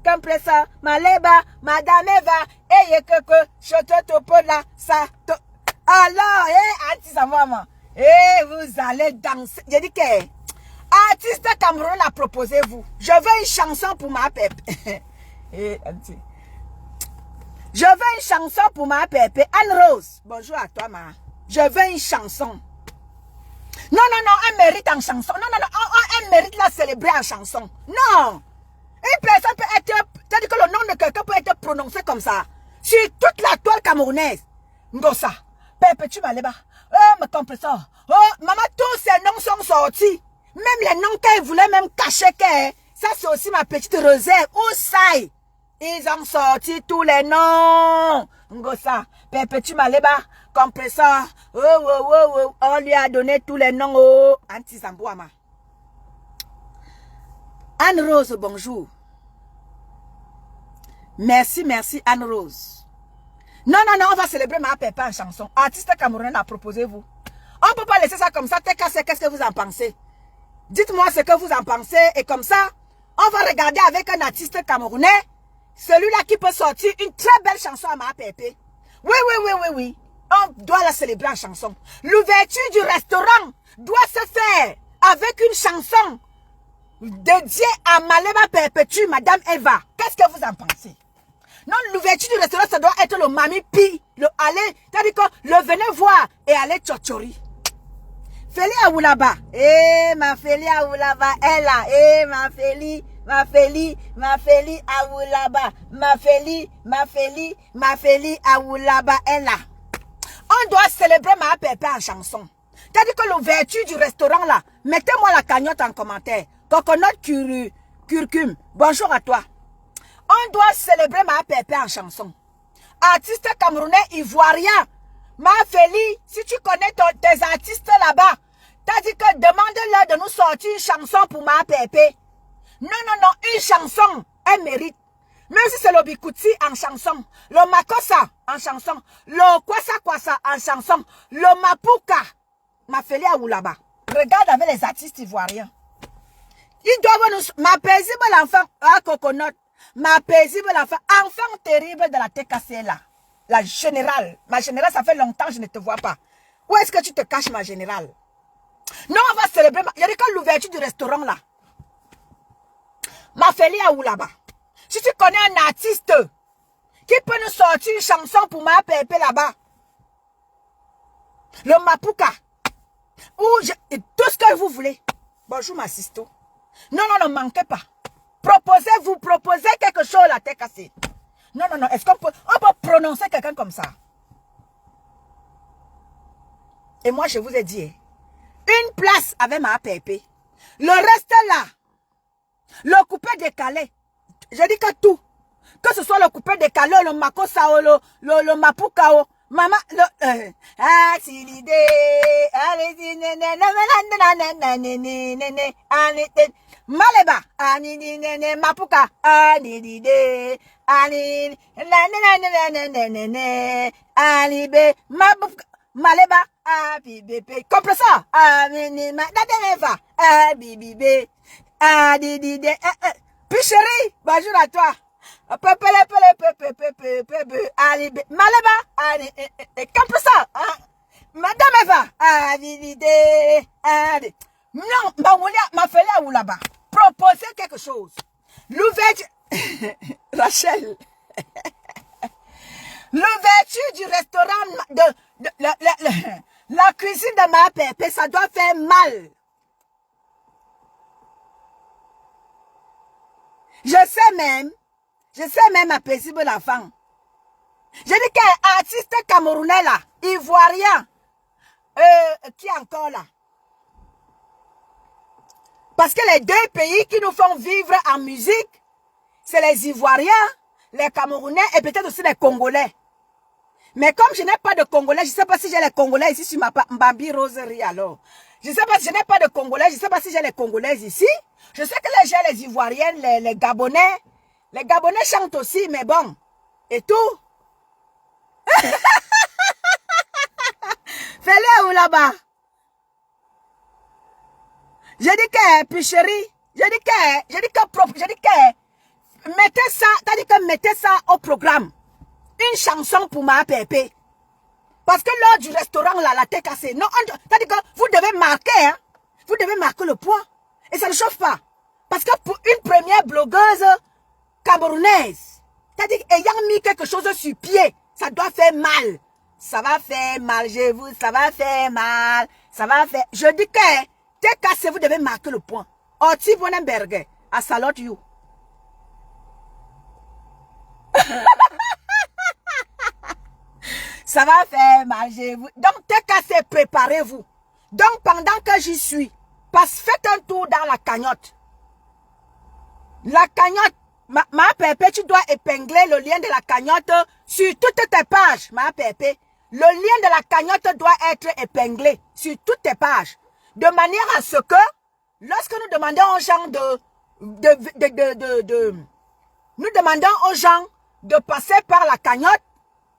Compressor, Malema, Madame Eva, chototopola, ça. Alors, anti-maman. Et vous allez danser. J'ai dit que artiste Cameroun a proposé vous. Je veux une chanson pour ma pépé. Je veux une chanson pour ma pépé. Anne-Rose, bonjour à toi, ma. Je veux une chanson. Non, elle mérite en chanson. Non, elle mérite la célébrer en chanson. Non. Une personne peut être, c'est-à-dire que le nom de quelqu'un peut être prononcé comme ça. Sur toute la toile camerounaise. Ngosa, Pépé, tu vas là-bas. Oh, me compresseur. Oh, maman, tous ces noms sont sortis. Même les noms qu'elle voulait même cacher qu'elle. Ça, c'est aussi ma petite réserve. Où ça? Ils ont sorti tous les noms. Ngosa, Pépé, tu vas là-bas. Compresseur. Oh. On lui a donné tous les noms. Oh, Anti-Zambouama. Anne-Rose, bonjour. Merci, Anne-Rose. Non, on va célébrer ma pépé en chanson. Artiste camerounais a proposé vous. On ne peut pas laisser ça comme ça. Qu'est-ce que vous en pensez? Dites-moi ce que vous en pensez. Et comme ça, on va regarder avec un artiste camerounais, celui-là qui peut sortir une très belle chanson à ma pépé. Oui. On doit la célébrer en chanson. L'ouverture du restaurant doit se faire avec une chanson dédiée à Malema Perpétue, Madame Eva. Qu'est-ce que vous en pensez? Non, l'ouverture du restaurant, ça doit être le Mami Pi. Le aller, c'est-à-dire que le venez voir et aller tchotchori. Féli Aoulaba. Ma Féli Aoulaba, elle là. Ma Féli Aoulaba. Ma Féli Aoulaba, elle là. On doit célébrer ma pépé en chanson. C'est-à-dire que l'ouverture du restaurant là, mettez-moi la cagnotte en commentaire. Coconut curcum. Bonjour à toi. On doit célébrer ma pépé en chanson. Artiste camerounais ivoirien. Ma Féli, si tu connais tes artistes là-bas, t'as dit que demande-leur de nous sortir une chanson pour ma pépé. Non, une chanson, elle mérite. Même si c'est le Bikouti en chanson, le Makossa en chanson, le Kwasa en chanson, le Mapuka, ma Féli Aoulaba. Regarde avec les artistes ivoiriens. Ils doivent nous... Ma paisible enfant, Coconut, ma paisible enfant terrible de la TKC là. La générale. Ma générale, ça fait longtemps que je ne te vois pas. Où est-ce que tu te caches, ma générale? Non, on va célébrer. Il y a quand l'ouverture du restaurant là. Ma Féli Aoulaba. Si tu connais un artiste qui peut nous sortir une chanson pour ma pépé là-bas. Le Mapuka. Ou tout ce que vous voulez. Bonjour, ma sisto. Non, ne manquez pas. Proposez quelque chose la tête cassée. Non. Est-ce qu'on peut prononcer quelqu'un comme ça? Et moi, je vous ai dit, une place avec ma pépé. Le reste là, le coupé décalé. Je dis que tout. Que ce soit le coupé décalé, le makosao, le mapukao. Maman, c'est l'idée. Maleba, mapuka, l'idée. Maleba, bébé. Comprends ça? Puis chérie, bonjour à toi. Maleba, comprends ça? Madame Eva, non, ma Féli Aoulaba, proposez quelque chose. L'ouverture, Rachel, l'ouverture du restaurant la cuisine de ma pépé, ça doit faire mal. Je sais même ma paisible enfant. Je dis qu'un artiste camerounais là, ivoirien, qui est encore là? Parce que les deux pays qui nous font vivre en musique, c'est les Ivoiriens, les Camerounais et peut-être aussi les Congolais. Mais comme je n'ai pas de Congolais, je ne sais pas si j'ai les Congolais ici sur ma Mbambi Roserie alors. Je ne sais pas si je n'ai pas de Congolais, je ne sais pas si j'ai les Congolais ici. Je sais que j'ai les Ivoiriennes, les Gabonais. Les Gabonais chantent aussi, mais bon. Et tout. Fais-le où là-bas. Je dis que, puis chérie, je dis que, mettez ça, t'as dit que mettez ça au programme. Une chanson pour ma pépé. Parce que lors du restaurant, là, la tête cassée. Non, c'est-à-dire que vous devez marquer, hein. Vous devez marquer le poids. Et ça ne chauffe pas. Parce que pour une première blogueuse camerounaise, c'est-à-dire ayant mis quelque chose sur pied, ça doit faire mal. Ça va faire mal, ça va faire mal. Ça va faire... Je dis que, tête cassée, vous devez marquer le point. Oti Bonenberger, I salute you. Ça va faire mal, donc tête cassée, préparez-vous. Donc pendant que j'y suis, faites un tour dans la cagnotte. La cagnotte, ma pépé, tu dois épingler le lien de la cagnotte sur toutes tes pages, ma pépé. Le lien de la cagnotte doit être épinglé sur toutes tes pages. De manière à ce que, lorsque nous demandons aux gens nous demandons aux gens de passer par la cagnotte,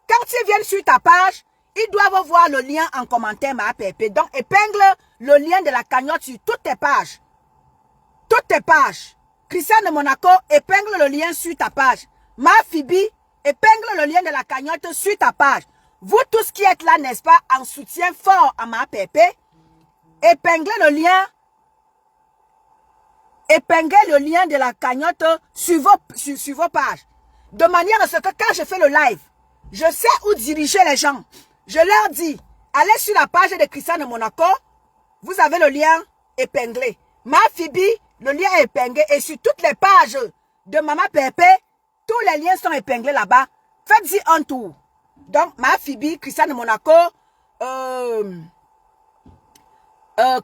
quand ils viennent sur ta page, ils doivent voir le lien en commentaire, ma pépé. Donc, épingle le lien de la cagnotte sur toutes tes pages. Toutes tes pages. Christian de Monaco, épingle le lien sur ta page. Ma Phoebe, épingle le lien de la cagnotte sur ta page. Vous tous qui êtes là, n'est-ce pas, en soutien fort à ma pépé, épinglez le lien. Épinglez le lien de la cagnotte sur vos pages. De manière à ce que quand je fais le live, je sais où diriger les gens. Je leur dis, allez sur la page de Christian de Monaco, vous avez le lien épinglé. Ma Phoebe, le lien est épinglé. Et sur toutes les pages de Maman Pépé, tous les liens sont épinglés là-bas. Faites-y un tour. Donc, ma Phoebe, Christian de Monaco,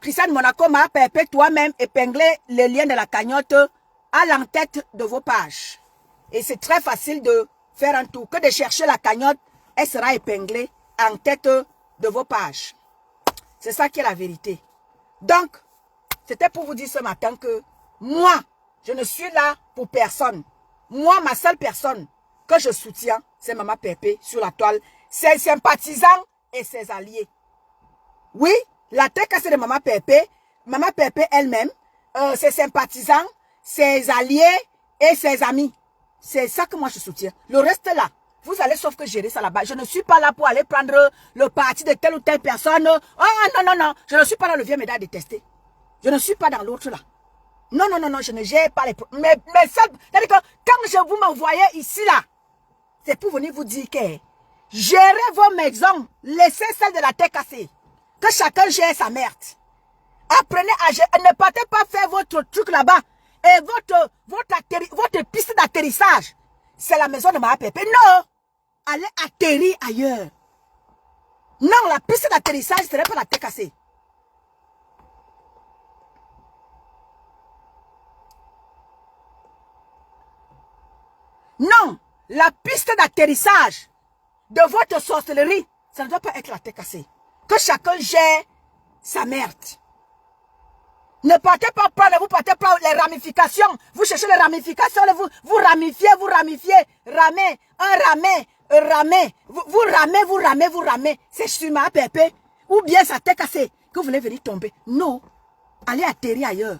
Christian de Monaco, ma Pépé, toi-même, épinglez les liens de la cagnotte à l'entête de vos pages. Et c'est très facile de faire un tour. Que de chercher la cagnotte, elle sera épinglée en tête de vos pages. C'est ça qui est la vérité. Donc, c'était pour vous dire ce matin que moi, je ne suis là pour personne. Moi, ma seule personne que je soutiens, c'est Maman Pépé sur la toile. Ses sympathisants et ses alliés. Oui, la tête cassée de Maman Pépé elle-même, ses sympathisants, ses alliés et ses amis. C'est ça que moi je soutiens. Le reste là, vous allez sauf que gérer ça là-bas. Je ne suis pas là pour aller prendre le parti de telle ou telle personne. Oh non. Je ne suis pas dans le vieux médaille détesté. Je ne suis pas dans l'autre là. Non, je ne gère pas les... Mais ça, c'est-à-dire que quand je vous m'envoyez ici là, c'est pour venir vous dire que gérez vos maisons, laissez celle de la tête cassée. Que chacun gère sa merde. Apprenez à gérer. Ne partez pas faire votre truc là-bas. Et votre piste d'atterrissage, c'est la maison de ma pépé. Non, allez atterrir ailleurs. Non, la piste d'atterrissage, ce n'est pas la tête cassée. Non, la piste d'atterrissage de votre sorcellerie, ça ne doit pas être la tête cassée. Que chacun gère sa merde. Ne partez pas prendre, vous partez pas les ramifications. Vous cherchez les ramifications, vous ramifiez, ramez, ramez. Vous ramez. C'est sur ma pépé. Ou bien ça t'est cassé que vous voulez venir tomber. Non. Allez atterrir ailleurs.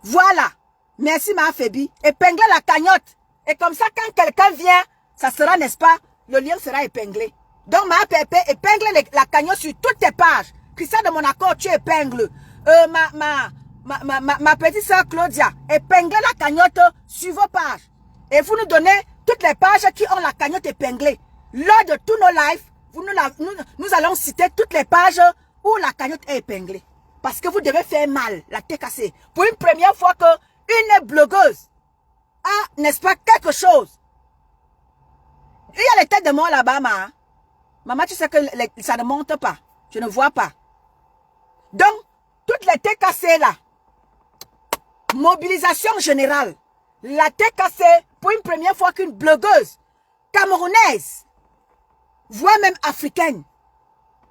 Voilà. Merci ma Phoebe. Épinglez la cagnotte. Et comme ça, quand quelqu'un vient, ça sera, n'est-ce pas, le lien sera épinglé. Donc ma pépé, épingle la cagnotte sur toutes tes pages. Christian de Monaco, tu épingles. Ma petite soeur Claudia, épinglez la cagnotte sur vos pages. Et vous nous donnez toutes les pages qui ont la cagnotte épinglée. Lors de tous nos lives, nous allons citer toutes les pages où la cagnotte est épinglée. Parce que vous devez faire mal, la tête cassée. Pour une première fois qu'une blogueuse a, n'est-ce pas, quelque chose. Il y a les têtes de mort là-bas, maman, tu sais que ça ne monte pas. Je ne vois pas. Donc, toutes les têtes cassées là, mobilisation générale, la tête cassée pour une première fois qu'une blogueuse camerounaise, voire même africaine,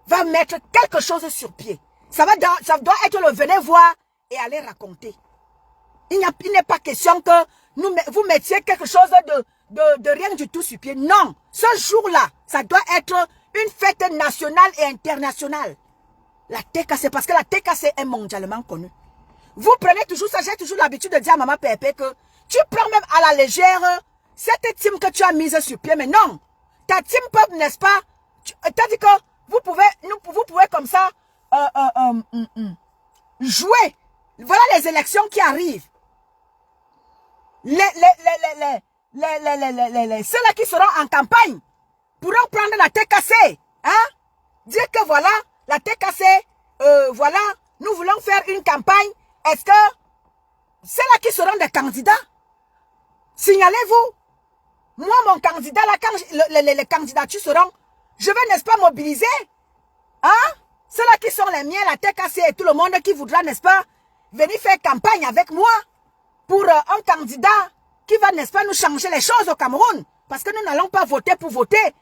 va mettre quelque chose sur pied. Ça doit être le venez voir et aller raconter. Il n'est pas question que vous mettiez quelque chose de rien du tout sur pied. Non, ce jour-là, ça doit être une fête nationale et internationale. La tête cassée, parce que la tête cassée est mondialement connue. Vous prenez toujours ça, j'ai toujours l'habitude de dire à Maman Pépé que tu prends même à la légère cette team que tu as mise sur pied. Mais non, ta team peut, n'est-ce pas, C'est-à-dire que vous pouvez comme ça jouer. Voilà les élections qui arrivent. Ceux-là qui seront en campagne pourront prendre la TKC. Hein? Dire que voilà, la TKC, voilà, nous voulons faire une campagne. Est-ce que ceux-là qui seront des candidats, signalez-vous. Moi, mon candidat, là, quand les candidatures seront, je vais, n'est-ce pas, mobiliser. Hein? Ceux-là qui sont les miens, la TKC et tout le monde qui voudra, n'est-ce pas, venir faire campagne avec moi pour un candidat qui va, n'est-ce pas, nous changer les choses au Cameroun. Parce que nous n'allons pas voter pour voter.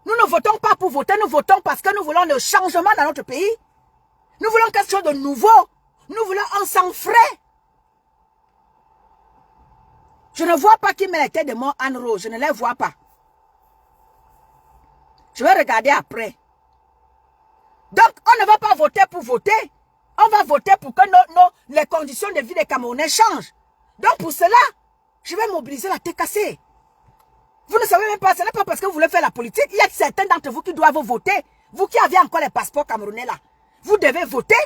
Nous ne votons pas pour voter, nous votons parce que nous voulons le changement dans notre pays. Nous voulons quelque chose de nouveau. Nous voulons un sang frais. Je ne vois pas qui met la tête de mon Anne Rose. Je ne les vois pas. Je vais regarder après. Donc, on ne va pas voter pour voter. On va voter pour que les conditions de vie des Camerounais changent. Donc, pour cela, je vais mobiliser la TKC. Vous ne savez même pas, ce n'est pas parce que vous voulez faire la politique. Il y a certains d'entre vous qui doivent voter. Vous qui avez encore les passeports camerounais là. Vous devez voter.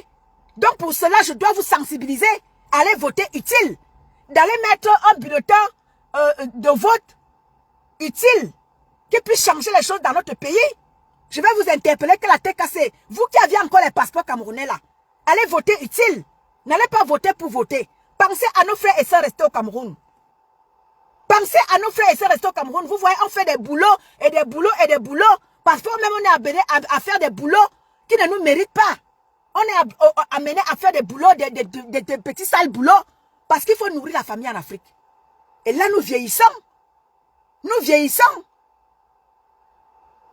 Donc, pour cela, je dois vous sensibiliser. Allez voter utile. D'aller mettre un bulletin de vote utile qui puisse changer les choses dans notre pays. Je vais vous interpeller que la TKC, vous qui aviez encore les passeports camerounais là, allez voter utile. N'allez pas voter pour voter. Pensez à nos frères et sœurs restés au Cameroun. Pensez à nos frères et sœurs restés au Cameroun. Vous voyez, on fait des boulots et des boulots et des boulots. Parfois même on est amené à faire des boulots qui ne nous méritent pas. On est amené à faire des boulots, des petits sales boulots. Parce qu'il faut nourrir la famille en Afrique. Et là, nous vieillissons. Nous vieillissons.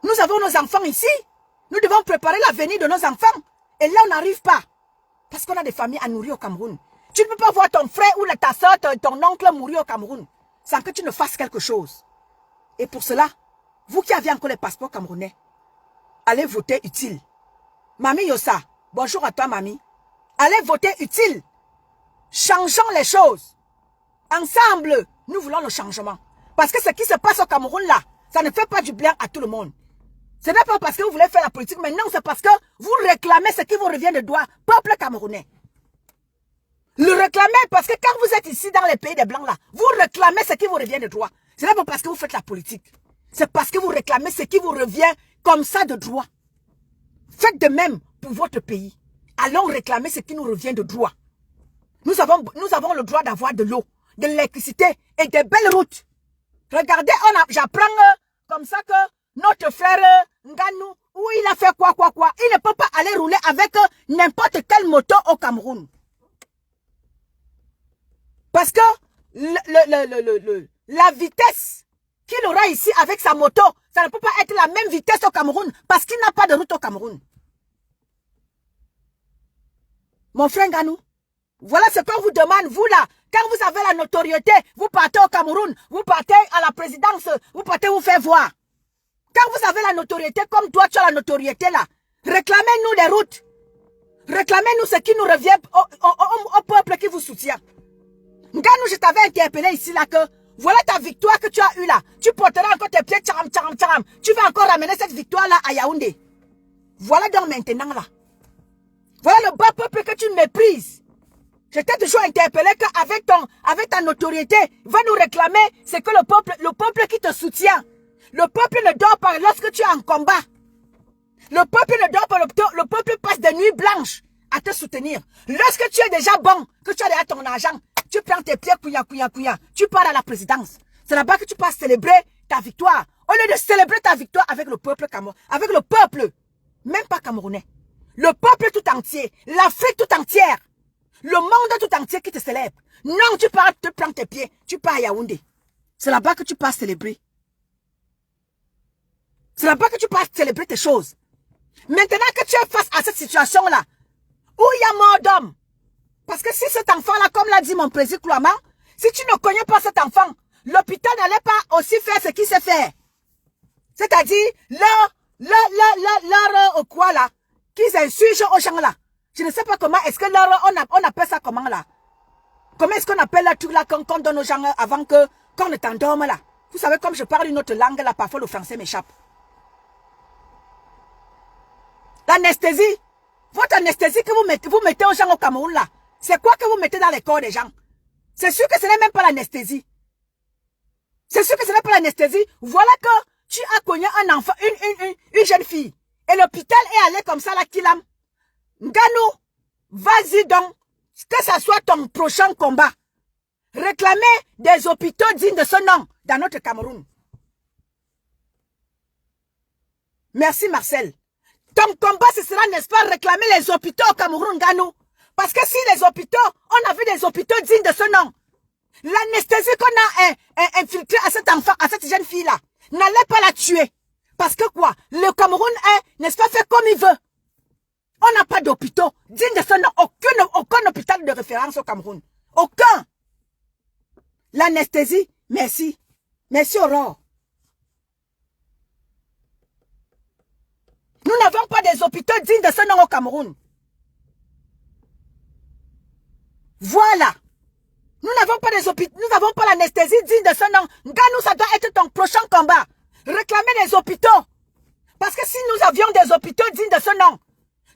Nous avons nos enfants ici. Nous devons préparer l'avenir de nos enfants. Et là, on n'arrive pas. Parce qu'on a des familles à nourrir au Cameroun. Tu ne peux pas voir ton frère ou ta soeur, ton oncle mourir au Cameroun sans que tu ne fasses quelque chose. Et pour cela, vous qui avez encore les passeports camerounais, allez voter utile. Mamie Yossa, bonjour à toi, mamie. Allez voter utile. Changeons les choses. Ensemble, nous voulons le changement. Parce que ce qui se passe au Cameroun là, ça ne fait pas du bien à tout le monde. Ce n'est pas parce que vous voulez faire la politique, mais non, c'est parce que vous réclamez ce qui vous revient de droit, peuple camerounais. Le réclamez parce que quand vous êtes ici dans les pays des Blancs là, vous réclamez ce qui vous revient de droit. Ce n'est pas parce que vous faites la politique. C'est parce que vous réclamez ce qui vous revient comme ça de droit. Faites de même pour votre pays. Allons réclamer ce qui nous revient de droit. Nous avons le droit d'avoir de l'eau, de l'électricité et des belles routes. Regardez, j'apprends comme ça que notre frère Nganou, où il a fait quoi. Il ne peut pas aller rouler avec n'importe quelle moto au Cameroun. Parce que la vitesse qu'il aura ici avec sa moto, ça ne peut pas être la même vitesse au Cameroun parce qu'il n'a pas de route au Cameroun. Mon frère Nganou, voilà ce qu'on vous demande, vous là. Quand vous avez la notoriété, vous partez au Cameroun, vous partez à la présidence, vous partez vous faire voir. Quand vous avez la notoriété, comme toi tu as la notoriété là, réclamez-nous des routes. Réclamez-nous ce qui nous revient au peuple qui vous soutient. Nganou, je t'avais interpellé ici là que voilà ta victoire que tu as eue là. Tu porteras encore tes pieds, tcharam. Tu vas encore ramener cette victoire là à Yaoundé. Voilà donc maintenant là. Voilà le bas peuple que tu méprises. Je t'ai toujours interpellé qu'avec ta notoriété, va nous réclamer c'est que le peuple qui te soutient. Le peuple ne dort pas lorsque tu es en combat. Le peuple ne dort pas, le peuple passe des nuits blanches à te soutenir. Lorsque tu es déjà bon, que tu as déjà ton argent, tu prends tes pieds, couilla, tu pars à la présidence. C'est là-bas que tu passes célébrer ta victoire. Au lieu de célébrer ta victoire avec le peuple camerounais, avec le peuple, même pas camerounais, le peuple tout entier, l'Afrique tout entière, le monde tout entier qui te célèbre. Non, tu pars, tu prends tes pieds, tu pars à Yaoundé. C'est là-bas que tu pars célébrer. C'est là-bas que tu pars célébrer tes choses. Maintenant que tu es face à cette situation-là, où il y a mort d'homme, parce que si cet enfant-là, comme l'a dit mon président Kouama, si tu ne connais pas cet enfant, l'hôpital n'allait pas aussi faire ce qu'il sait faire. C'est-à-dire, leur quoi là, qu'ils insurgent aux gens là. Je ne sais pas comment, est-ce que on appelle ça comment là? Comment est-ce qu'on appelle le truc là qu'on donne aux gens avant qu'on ne t'endorme là? Vous savez, comme je parle une autre langue là, parfois le français m'échappe. L'anesthésie. Votre anesthésie que vous mettez aux gens au Cameroun là, c'est quoi que vous mettez dans les corps des gens? C'est sûr que ce n'est même pas l'anesthésie. C'est sûr que ce n'est pas l'anesthésie. Voilà que tu as cogné un enfant, une jeune fille. Et l'hôpital est allé comme ça là, Kilam. Nganou, vas-y donc, que ça soit ton prochain combat. Réclamer des hôpitaux dignes de ce nom dans notre Cameroun. Merci Marcel. Ton combat, ce sera, n'est-ce pas, réclamer les hôpitaux au Cameroun, Nganou. Parce que si les hôpitaux, on a vu des hôpitaux dignes de ce nom. L'anesthésie qu'on a infiltrée à cet enfant, à cette jeune fille-là, n'allait pas la tuer. Parce que quoi? Le Cameroun est, n'est-ce pas, fait comme il veut. On n'a pas d'hôpitaux dignes de ce nom. Aucun hôpital de référence au Cameroun. Aucun. L'anesthésie, merci. Merci Aurore. Nous n'avons pas des hôpitaux dignes de ce nom au Cameroun. Voilà. Nous n'avons pas des hôpitaux, nous n'avons pas l'anesthésie digne de ce nom. Nganou, ça doit être ton prochain combat. Réclamer des hôpitaux. Parce que si nous avions des hôpitaux dignes de ce nom,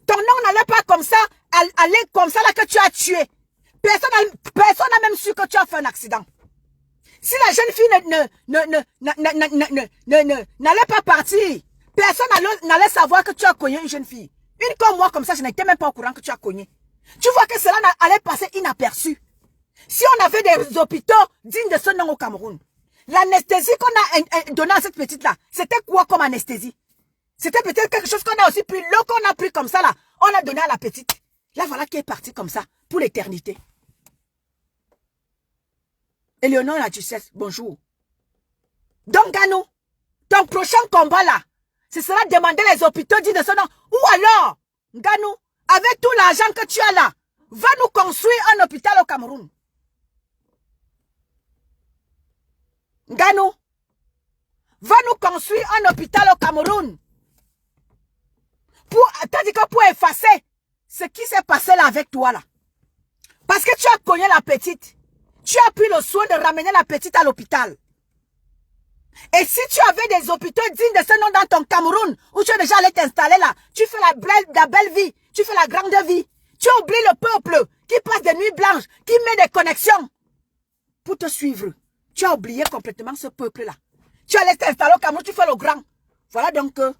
ton nom n'allait pas comme ça, aller comme ça là que tu as tué. Personne n'a même su que tu as fait un accident. Si la jeune fille n'allait pas partir, personne n'allait savoir que tu as cogné une jeune fille. Une comme moi, comme ça, je n'étais même pas au courant que tu as cogné. Tu vois que cela allait passer inaperçu. Si on avait des hôpitaux dignes de ce nom au Cameroun, l'anesthésie qu'on a donnée à cette petite-là, c'était quoi comme anesthésie? C'était peut-être quelque chose qu'on a aussi pris, l'eau qu'on a pris comme ça là, on l'a donné à la petite. Là, voilà qui est partie comme ça, pour l'éternité. Éléonore la Duchesse, bonjour. Donc, Nganou, ton prochain combat là, ce sera demander les hôpitaux dignes de ce nom. Ou alors, Nganou, avec tout l'argent que tu as là, va nous construire un hôpital au Cameroun. Nganou, va nous construire un hôpital au Cameroun. Tandis que pour effacer ce qui s'est passé là avec toi là. Parce que tu as cogné la petite. Tu as pris le soin de ramener la petite à l'hôpital. Et si tu avais des hôpitaux dignes de ce nom dans ton Cameroun, où tu es déjà allé t'installer là, tu fais la belle vie, tu fais la grande vie. Tu oublies le peuple qui passe des nuits blanches, qui met des connexions pour te suivre. Tu as oublié complètement ce peuple-là. Tu allais t'installer au Cameroun, tu fais le grand. Voilà donc que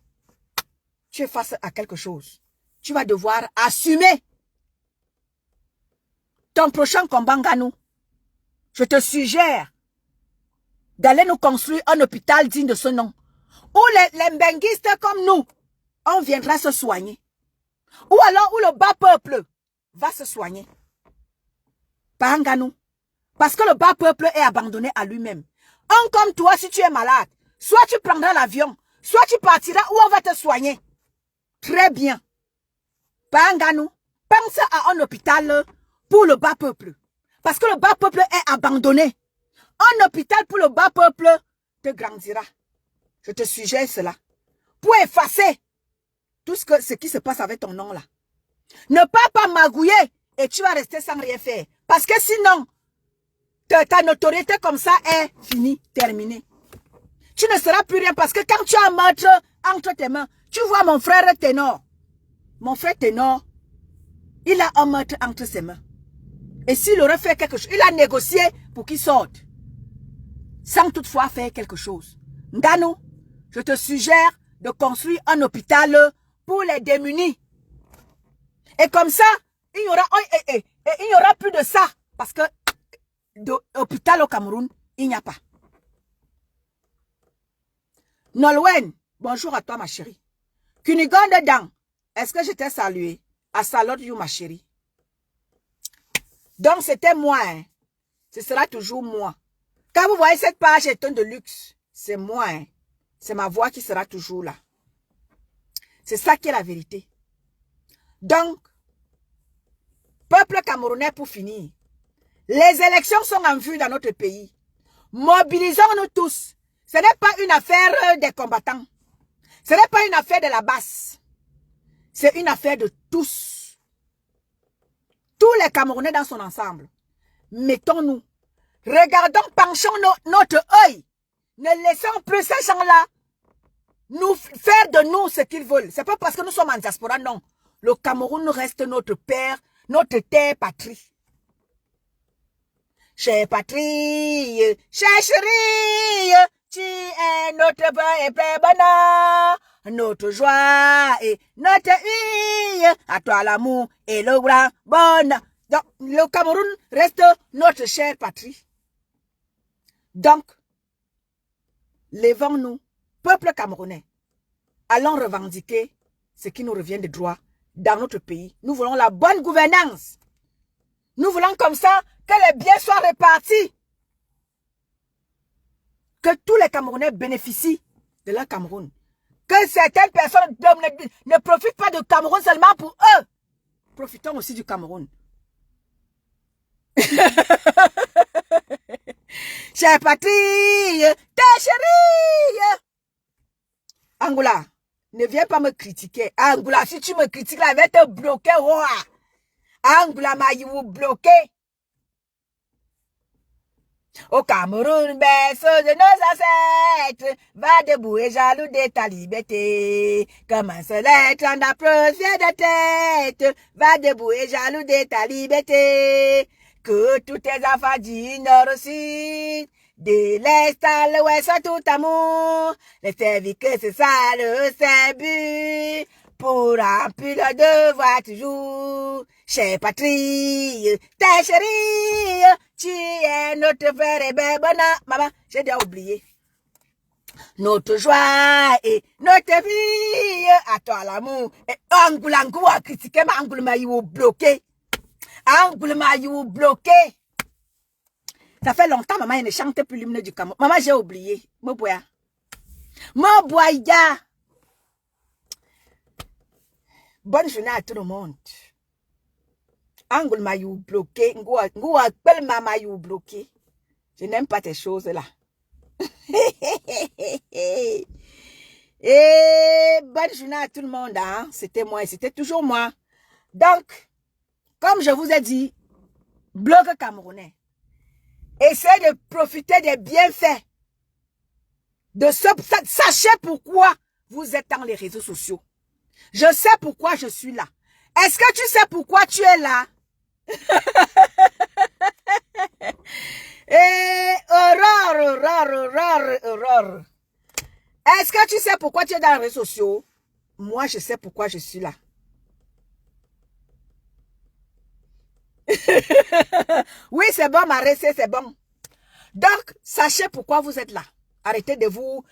tu es face à quelque chose. Tu vas devoir assumer ton prochain combat, Nganou. Je te suggère d'aller nous construire un hôpital digne de ce nom. Où les mbenguistes comme nous, on viendra se soigner. Ou alors où le bas peuple va se soigner. Pas Nganou. Parce que le bas peuple est abandonné à lui-même. Un comme toi, si tu es malade, soit tu prendras l'avion, soit tu partiras où on va te soigner. Très bien. Pas Nganou. Pense à un hôpital pour le bas peuple. Parce que le bas peuple est abandonné. Un hôpital pour le bas peuple te grandira. Je te suggère cela. Pour effacer tout ce qui se passe avec ton nom là. Ne pas magouiller et tu vas rester sans rien faire. Parce que sinon, ta notoriété comme ça est finie, terminée. Tu ne seras plus rien parce que quand tu as un meurtre entre tes mains, tu vois mon frère Ténor. Mon frère Ténor, il a un meurtre entre ses mains. Et s'il aurait fait quelque chose, il a négocié pour qu'il sorte. Sans toutefois faire quelque chose. Nganou, je te suggère de construire un hôpital pour les démunis. Et comme ça, il n'y aura plus de ça. Parce que d'hôpital au Cameroun, il n'y a pas. Nolwenn, bonjour à toi ma chérie. Kunigonde Dan, est-ce que je t'ai salué? À salute you ma chérie. Donc c'était moi. Hein. Ce sera toujours moi. Quand vous voyez cette page étonne de luxe, c'est moi. Hein. C'est ma voix qui sera toujours là. C'est ça qui est la vérité. Donc, peuple camerounais pour finir. Les élections sont en vue dans notre pays. Mobilisons-nous tous. Ce n'est pas une affaire des combattants. Ce n'est pas une affaire de la basse. C'est une affaire de tous. Tous les Camerounais dans son ensemble. Mettons-nous. Regardons, penchons notre œil. Ne laissons plus ces gens-là faire de nous ce qu'ils veulent. C'est pas parce que nous sommes en diaspora, non. Le Cameroun reste notre père, notre terre patrie. Chère patrie, chère chérie, tu es notre pain et paix bonheur, notre joie et notre vie. À toi l'amour et le grand bonheur. Donc, le Cameroun reste notre chère patrie. Donc, levons-nous, peuple camerounais. Allons revendiquer ce qui nous revient de droit dans notre pays. Nous voulons la bonne gouvernance. Nous voulons comme ça que les biens soient répartis. Que tous les Camerounais bénéficient de leur Cameroun. Que certaines personnes ne profitent pas du Cameroun seulement pour eux. Profitons aussi du Cameroun. Chère patrie, ta chérie. Angoula, ne viens pas me critiquer. Angoula, si tu me critiques, là, je vais te bloquer. Angoula, je vais vous bloquer. Au Cameroun, berceau de nos ancêtres, va debout et jaloux de ta liberté. Comme un seul être en approche de tête, va debout et jaloux de ta liberté. Que tous tes enfants du nord au sud, de l'est à l'ouest, tout amour, les servir que c'est ça le but, pour remplir le devoir toujours. Chère patrie, ta chérie, tu es notre frère et bébé bonheur. Maman, j'ai déjà oublié. Notre joie et notre vie, à toi l'amour. Et Angoulango a critiqué, mais Angoulma, il vous bloqué. Angoulma, il vous bloqué. Ça fait longtemps, maman, il ne chante plus l'hymne du Cameroun. Maman, j'ai oublié. Moboya. Moboya. Bonne journée à tout le monde. Angoulma, il vous bloqué. Ngou appelle maman, il vous bloqué. Je n'aime pas tes choses là. Et bonne journée à tout le monde. Hein? C'était moi et c'était toujours moi. Donc, comme je vous ai dit, blog camerounais. Essayez de profiter des bienfaits. Sachez pourquoi vous êtes dans les réseaux sociaux. Je sais pourquoi je suis là. Est-ce que tu sais pourquoi tu es là? Et horreur. Est-ce que tu sais pourquoi tu es dans les réseaux sociaux? Moi, je sais pourquoi je suis là. Oui, c'est bon, ma recette, c'est bon. Donc, sachez pourquoi vous êtes là. Arrêtez de vous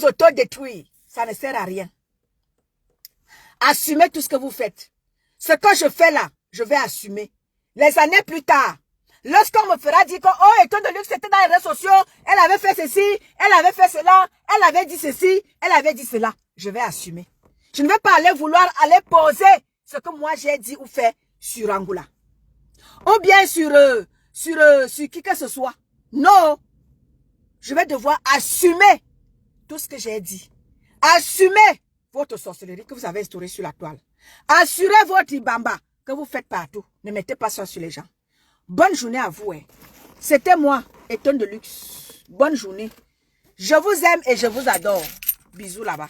autodétruire. Ça ne sert à rien. Assumez tout ce que vous faites. Ce que je fais là, je vais assumer. Les années plus tard, lorsqu'on me fera dire que, oh, Etoile de Luxe, c'était dans les réseaux sociaux, elle avait fait ceci, elle avait fait cela, elle avait dit ceci, elle avait dit cela, je vais assumer. Je ne vais pas vouloir aller poser ce que moi j'ai dit ou fait sur Angoula. Ou bien sur qui que ce soit. Non. Je vais devoir assumer tout ce que j'ai dit. Assumer votre sorcellerie que vous avez instaurée sur la toile. Assurez votre ibamba que vous faites partout. Ne mettez pas ça sur les gens. Bonne journée à vous. Hein. C'était moi, Etoile de Luxe. Bonne journée. Je vous aime et je vous adore. Bisous là-bas.